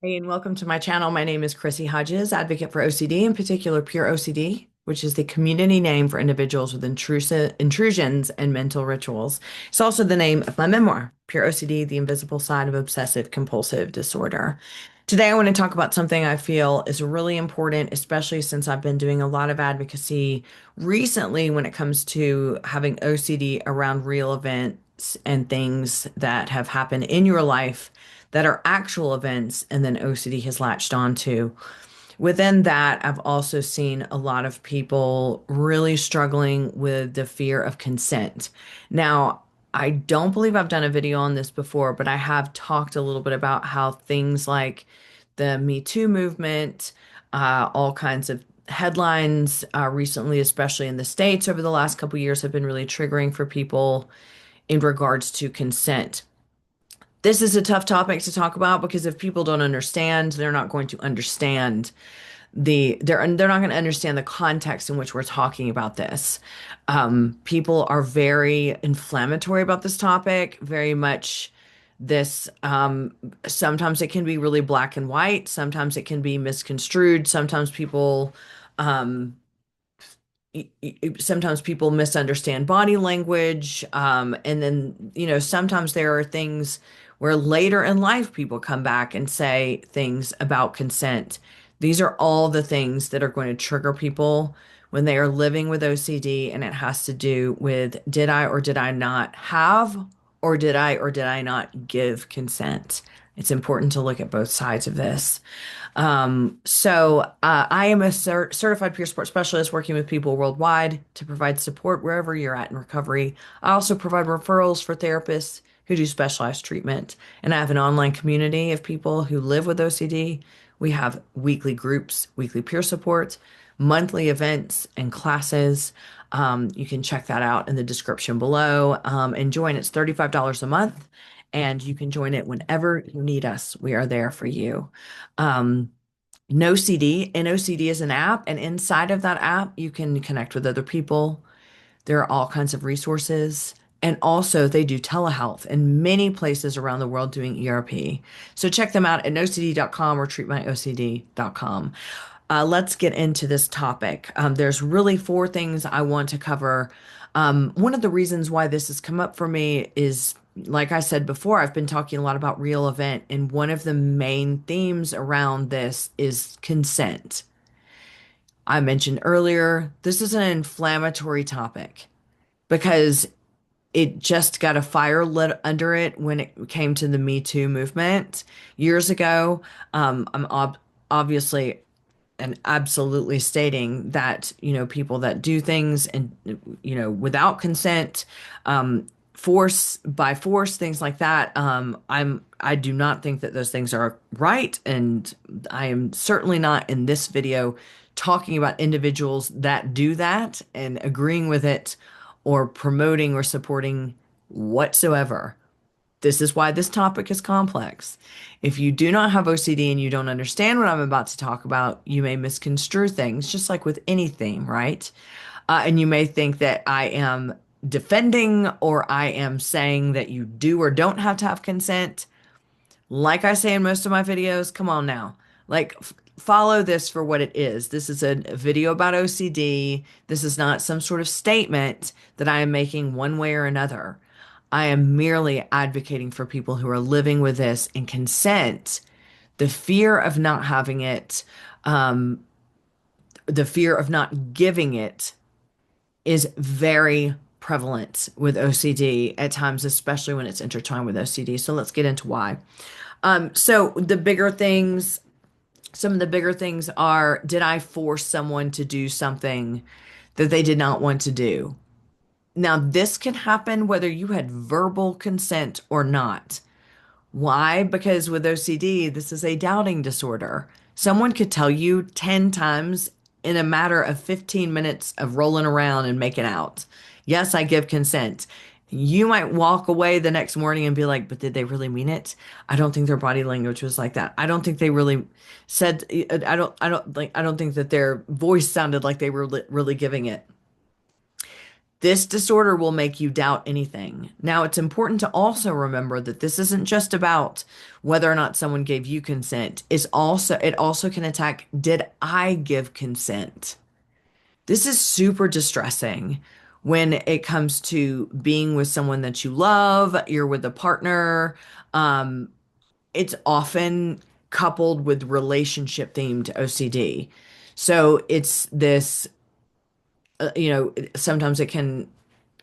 Hey, and welcome to my channel. My name is Chrissy Hodges, advocate for OCD, in particular pure OCD, which is the community name for individuals with intrusions and mental rituals. It's also the name of my memoir, Pure OCD, The Invisible Side of Obsessive Compulsive Disorder. Today, I want to talk about something I feel is really important, especially since I've been doing a lot of advocacy recently when it comes to having OCD around real events and things that have happened in your life that are actual events and then OCD has latched onto. Within that, I've also seen a lot of people really struggling with the fear of consent. Now, I don't believe I've done a video on this before, but I have talked a little bit about how things like the Me Too movement, all kinds of headlines recently, especially in the States over the last couple years, have been really triggering for people in regards to consent. This is a tough topic to talk about because if people don't understand, they're not going to understand they're not going to understand the context in which we're talking about this. People are very inflammatory about this topic, very much this sometimes it can be really black and white, sometimes it can be misconstrued, um sometimes people misunderstand body language. And then, sometimes there are things where later in life people come back and say things about consent. These are all the things that are going to trigger people when they are living with OCD, and it has to do with did I or did I not have, or did I or did I not give consent? It's important to look at both sides of this. I am a certified peer support specialist working with people worldwide to provide support wherever you're at in recovery. I also provide referrals for therapists who do specialized treatment. And I have an online community of people who live with OCD. We have weekly groups, weekly peer support, monthly events, and classes. You can check that out in the description below and join. It's $35 a month, and you can join it whenever you need us. We are there for you. Um, NoCD, NoCD is an app, and inside of that app, you can connect with other people. There are all kinds of resources. And also, they do telehealth in many places around the world doing ERP. So check them out at nocd.com or treatmyocd.com. Let's get into this topic. There's really four things I want to cover. One of the reasons why this has come up for me is, like I said before, I've been talking a lot about real event, and one of the main themes around this is consent. I mentioned earlier, this is an inflammatory topic because it just got a fire lit under it when it came to the Me Too movement years ago. I'm obviously and absolutely stating that, people that do things and, without consent, by force, things like that, I do not think that those things are right. And I am certainly not in this video talking about individuals that do that and agreeing with it or promoting or supporting whatsoever. This is why this topic is complex. If you do not have OCD and you don't understand what I'm about to talk about, you may misconstrue things, just like with any theme, right? And you may think that I am defending or I am saying that you do or don't have to have consent. Like I say in most of my videos, come on now. Like, follow this for what it is. This is a video about OCD. This is not some sort of statement that I am making one way or another. I am merely advocating for people who are living with this and consent. The fear of not having it, um, the fear of not giving it is very prevalent with OCD at times, especially when it's intertwined with OCD. So let's get into why. So the bigger things, some of the bigger things are, did I force someone to do something that they did not want to do? Now, this can happen whether you had verbal consent or not. Why? Because with OCD, this is a doubting disorder. Someone could tell you 10 times in a matter of 15 minutes of rolling around and making out, yes, I give consent. You might walk away the next morning and be like, but did they really mean it? I don't think their body language was like that. I don't think they really said, I don't think that their voice sounded like they were really giving it. This disorder will make you doubt anything. Now, it's important to also remember that this isn't just about whether or not someone gave you consent. It also can attack, did I give consent? This is super distressing when it comes to being with someone that you love, you're with a partner. Um, it's often coupled with relationship themed OCD. So it's this, sometimes it can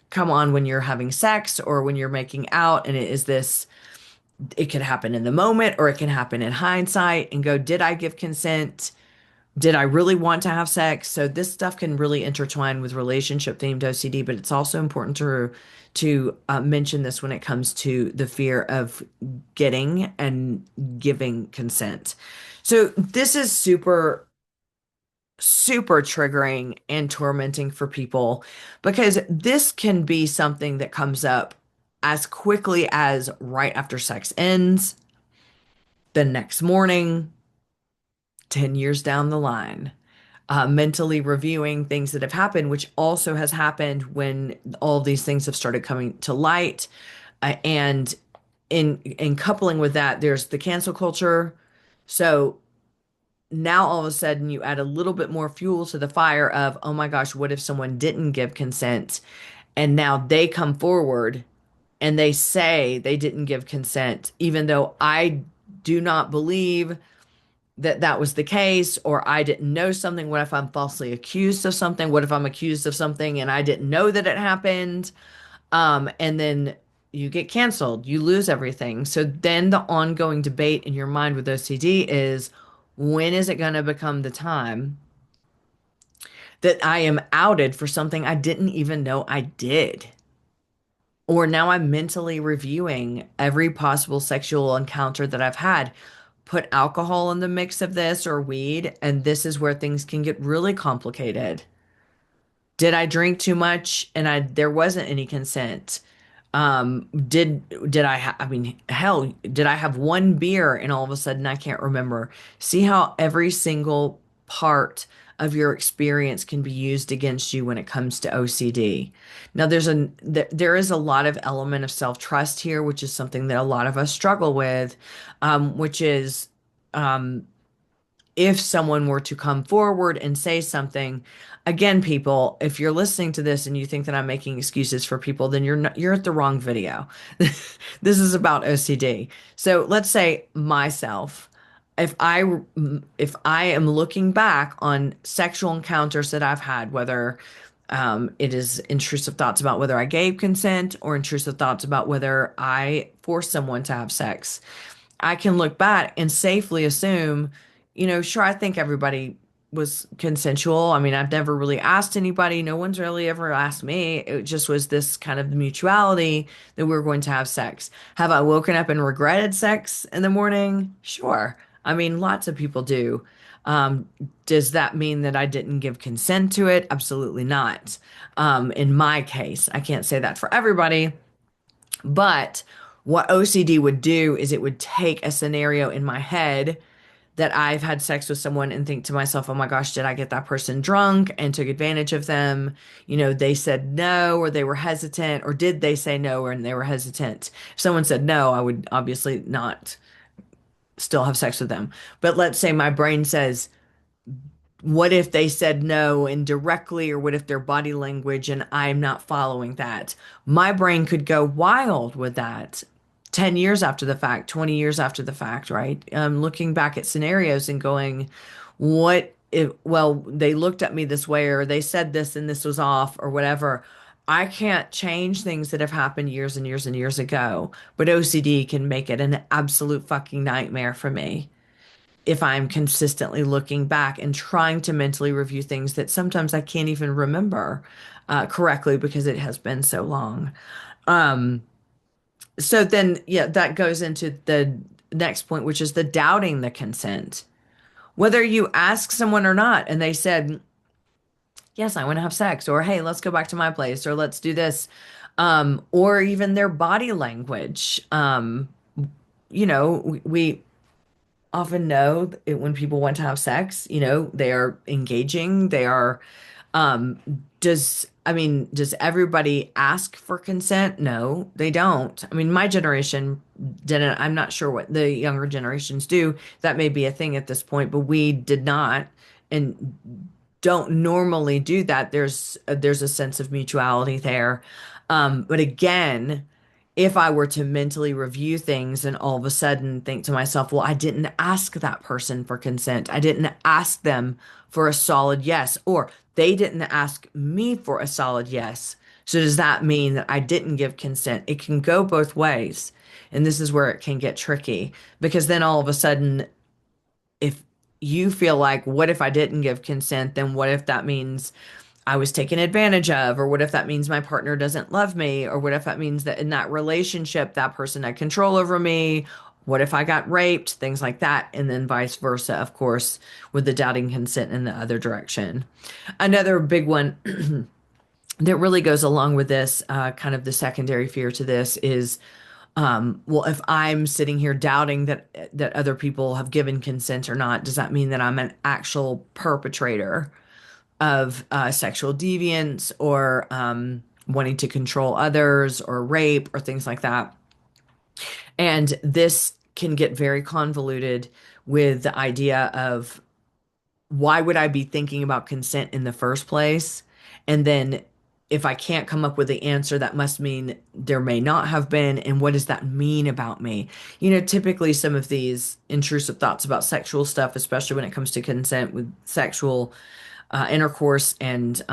come on when you're having sex or when you're making out, and it can happen in the moment or it can happen in hindsight and go, did I give consent? Did I really want to have sex? So this stuff can really intertwine with relationship themed OCD, but it's also important to mention this when it comes to the fear of getting and giving consent. So this is super triggering and tormenting for people because this can be something that comes up as quickly as right after sex ends, the next morning, 10 years down the line. Mentally reviewing things that have happened, which also has happened when all these things have started coming to light. And in coupling with that, there's the cancel culture. So now all of a sudden you add a little bit more fuel to the fire of, oh my gosh, what if someone didn't give consent? And now they come forward and they say they didn't give consent, even though I do not believe that that was the case, or I didn't know something. What if I'm falsely accused of something? What if I'm accused of something and I didn't know that it happened? And then you get canceled, you lose everything. So then the ongoing debate in your mind with OCD is, when is it going to become the time that I am outed for something I didn't even know I did? Or now I'm mentally reviewing every possible sexual encounter that I've had. Put alcohol in the mix of this or weed, and this is where things can get really complicated. Did I drink too much and I there wasn't any consent? Did I mean, hell, did I have one beer and all of a sudden I can't remember? See how every single part of your experience can be used against you when it comes to OCD. Now there is a lot of element of self-trust here, which is something that a lot of us struggle with, which is um if someone were to come forward and say something, again, people, if you're listening to this and you think that I'm making excuses for people, then you're at the wrong video. This is about OCD. So let's say myself, if I if I am looking back on sexual encounters that I've had, whether it is intrusive thoughts about whether I gave consent or intrusive thoughts about whether I forced someone to have sex, I can look back and safely assume, sure, I think everybody was consensual. I mean, I've never really asked anybody. No one's really ever asked me. It just was this kind of mutuality that we were going to have sex. Have I woken up and regretted sex in the morning? Sure. I mean, lots of people do. Um, does that mean that I didn't give consent to it? Absolutely not. In my case, I can't say that for everybody. But what OCD would do is it would take a scenario in my head that I've had sex with someone and think to myself, oh my gosh, did I get that person drunk and took advantage of them? They said no, or they were hesitant, or did they say no and they were hesitant? If someone said no, I would obviously not still have sex with them. But let's say my brain says, what if they said no indirectly, or what if their body language and I'm not following that? My brain could go wild with that 10 years after the fact, 20 years after the fact, right? Looking back at scenarios and going, what if, well, they looked at me this way, or they said this and this was off, or whatever. I can't change things that have happened years and years and years ago, but OCD can make it an absolute fucking nightmare for me if I'm consistently looking back and trying to mentally review things that sometimes I can't even remember correctly because it has been so long. Um, so then, yeah, that goes into the next point, which is the doubting the consent. Whether you ask someone or not, and they said, yes, I want to have sex, or hey, let's go back to my place, or let's do this, or even their body language. We often know when people want to have sex, they are engaging, they are um, does everybody ask for consent? No, they don't. I mean, my generation didn't. I'm not sure what the younger generations do. That may be a thing at this point, but we did not and don't normally do that. There's a sense of mutuality there. But again, if I were to mentally review things and all of a sudden think to myself, well, I didn't ask that person for consent. I didn't ask them for a solid yes, or they didn't ask me for a solid yes. So does that mean that I didn't give consent? It can go both ways. And this is where it can get tricky because then all of a sudden, if you feel like, what if I didn't give consent? Then what if that means I was taken advantage of? Or what if that means my partner doesn't love me? Or what if that means that in that relationship, that person had control over me? What if I got raped? Things like that. And then vice versa, of course, with the doubting consent in the other direction. Another big one that really goes along with this, kind of the secondary fear to this is, well, if I'm sitting here doubting that other people have given consent or not, does that mean that I'm an actual perpetrator of sexual deviance or wanting to control others or rape or things like that? And this can get very convoluted with the idea of why would I be thinking about consent in the first place? And then if I can't come up with the answer, that must mean there may not have been. And what does that mean about me? Typically some of these intrusive thoughts about sexual stuff, especially when it comes to consent with sexual intercourse and,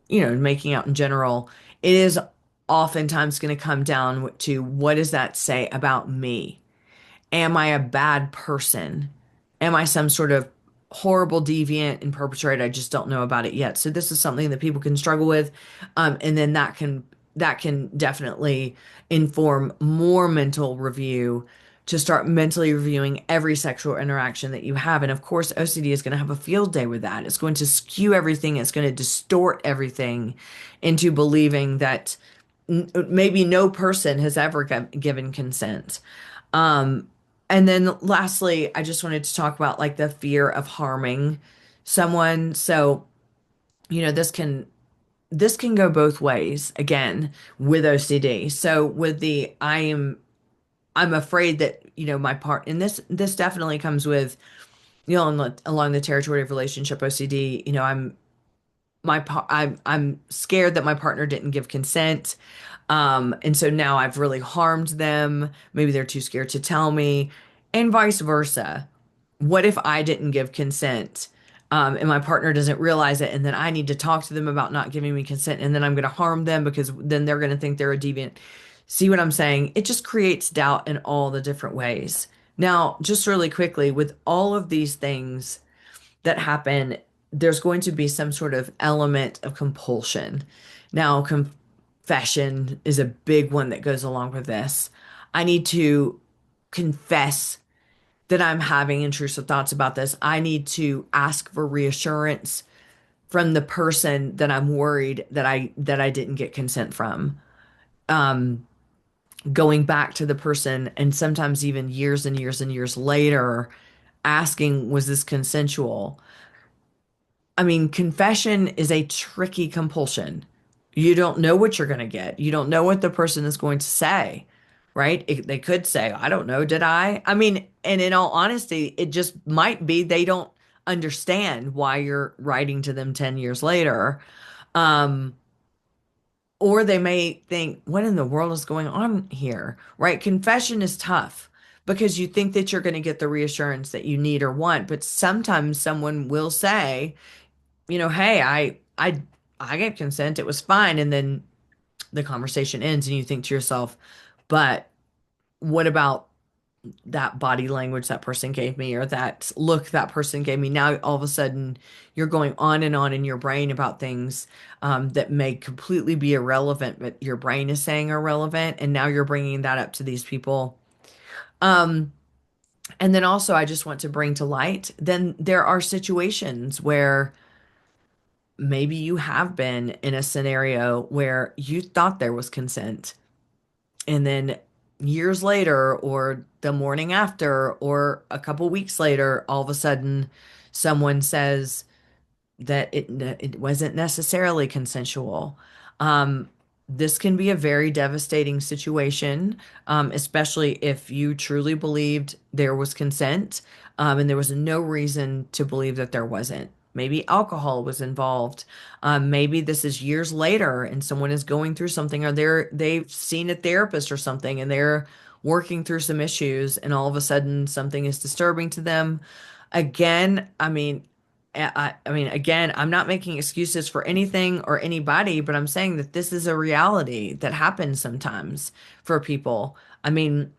making out in general, it is oftentimes going to come down to what does that say about me? Am I a bad person? Am I some sort of horrible deviant and perpetrator? I just don't know about it yet. So this is something that people can struggle with, and then that can definitely inform more mental review to start mentally reviewing every sexual interaction that you have. And of course, OCD is going to have a field day with that. It's going to skew everything. It's going to distort everything into believing that maybe no person has ever given consent. Um, and then lastly, I just wanted to talk about like the fear of harming someone. So, this can go both ways again with OCD. So with the I'm afraid that, my part and this definitely comes with, along the territory of relationship OCD, I'm scared that my partner didn't give consent. And so now I've really harmed them. Maybe they're too scared to tell me, and vice versa. What if I didn't give consent, and my partner doesn't realize it, and then I need to talk to them about not giving me consent, and then I'm going to harm them because then they're going to think they're a deviant. See what I'm saying? It just creates doubt in all the different ways. Now, just really quickly, with all of these things that happen, there's going to be some sort of element of compulsion. Now, confession is a big one that goes along with this. I need to confess that I'm having intrusive thoughts about this. I need to ask for reassurance from the person that I'm worried that I didn't get consent from. Um, Going back to the person and sometimes even years and years and years later, asking, was this consensual? I mean, confession is a tricky compulsion. You don't know what you're going to get. You don't know what the person is going to say, right? They could say, I don't know, did I? I mean, and in all honesty, it just might be they don't understand why you're writing to them 10 years later. Um, or they may think, what in the world is going on here, right? Confession is tough because you think that you're going to get the reassurance that you need or want, but sometimes someone will say, hey, I gave consent. It was fine. And then the conversation ends and you think to yourself, but what about that body language that person gave me or that look that person gave me? Now all of a sudden you're going on and on in your brain about things that may completely be irrelevant, but your brain is saying are relevant. And now you're bringing that up to these people. Um, and then also I just want to bring to light, then there are situations where maybe you have been in a scenario where you thought there was consent, and then years later, or the morning after, or a couple weeks later, all of a sudden someone says, that it wasn't necessarily consensual. Um, this can be a very devastating situation, especially if you truly believed there was consent, and there was no reason to believe that there wasn't. Maybe alcohol was involved. Maybe this is years later and someone is going through something, or they've seen a therapist or something and they're working through some issues, and all of a sudden something is disturbing to them. Again, again, I'm not making excuses for anything or anybody, but I'm saying that this is a reality that happens sometimes for people. I mean,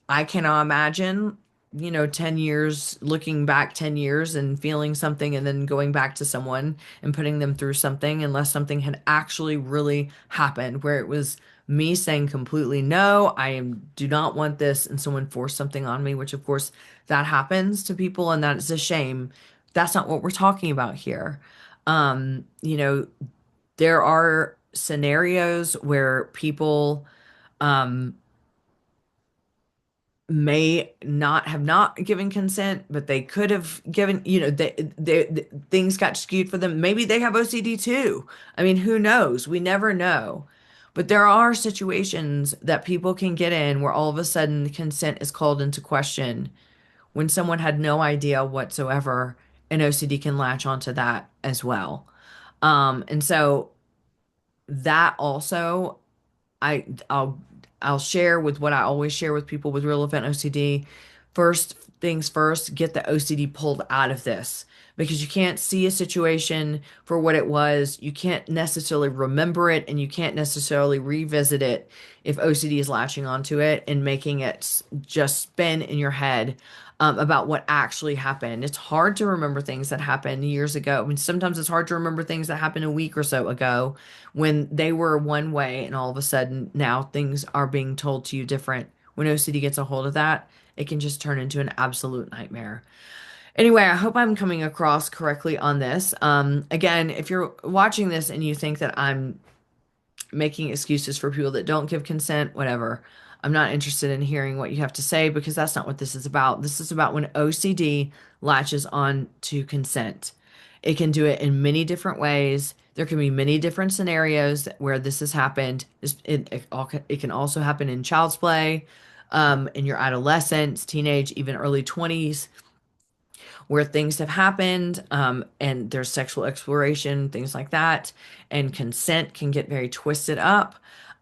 I cannot imagine, 10 years, looking back 10 years and feeling something and then going back to someone and putting them through something unless something had actually really happened where it was me saying completely no, do not want this, and someone forced something on me, which of course that happens to people and that is a shame. That's not what we're talking about here. You know, there are scenarios where people um may not have not given consent, but they could have given, things got skewed for them. Maybe they have OCD too. I mean, who knows? We never know. But there are situations that people can get in where all of a sudden consent is called into question when someone had no idea whatsoever, and OCD can latch onto that as well. And so that also I I'll share with what I always share with people with real event OCD. First things first, get the OCD pulled out of this because you can't see a situation for what it was. You can't necessarily remember it and you can't necessarily revisit it if OCD is latching onto it and making it just spin in your head. About what actually happened. It's hard to remember things that happened years ago. I mean, sometimes it's hard to remember things that happened a week or so ago when they were one way and all of a sudden now things are being told to you different. When OCD gets a hold of that, it can just turn into an absolute nightmare. Anyway, I hope I'm coming across correctly on this. Again, if you're watching this and you think that I'm making excuses for people that don't give consent, whatever. I'm not interested in hearing what you have to say because that's not what this is about. This is about when OCD latches on to consent. It can do it in many different ways. There can be many different scenarios where this has happened. It can also happen in child's play, in your adolescence, teenage, even early 20s where things have happened, and there's sexual exploration, things like that, and consent can get very twisted up.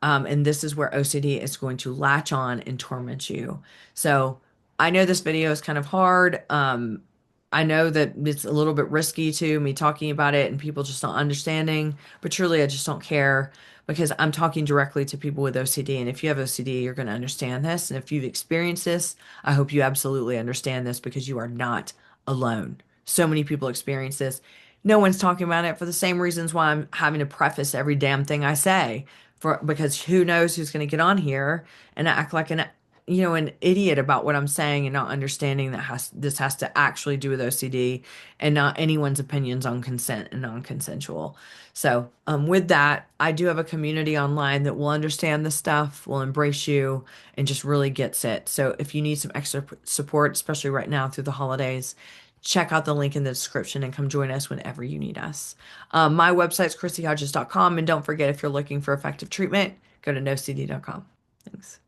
And this is where OCD is going to latch on and torment you. So I know this video is kind of hard. I know that it's a little bit risky to me talking about it and people just not understanding, but truly I just don't care because I'm talking directly to people with OCD. And if you have OCD, you're going to understand this. And if you've experienced this, I hope you absolutely understand this because you are not alone. So many people experience this. No one's talking about it for the same reasons why I'm having to preface every damn thing I say for because who knows who's going to get on here and act like an idiot about what I'm saying and not understanding that this has to actually do with OCD and not anyone's opinions on consent and non-consensual. So, with that, I do have a community online that will understand this stuff, will embrace you, and just really gets it. So, if you need some extra support, especially right now through the holidays, check out the link in the description and come join us whenever you need us. My website's chrissyhodges.com, and don't forget if you're looking for effective treatment, go to nocd.com. Thanks.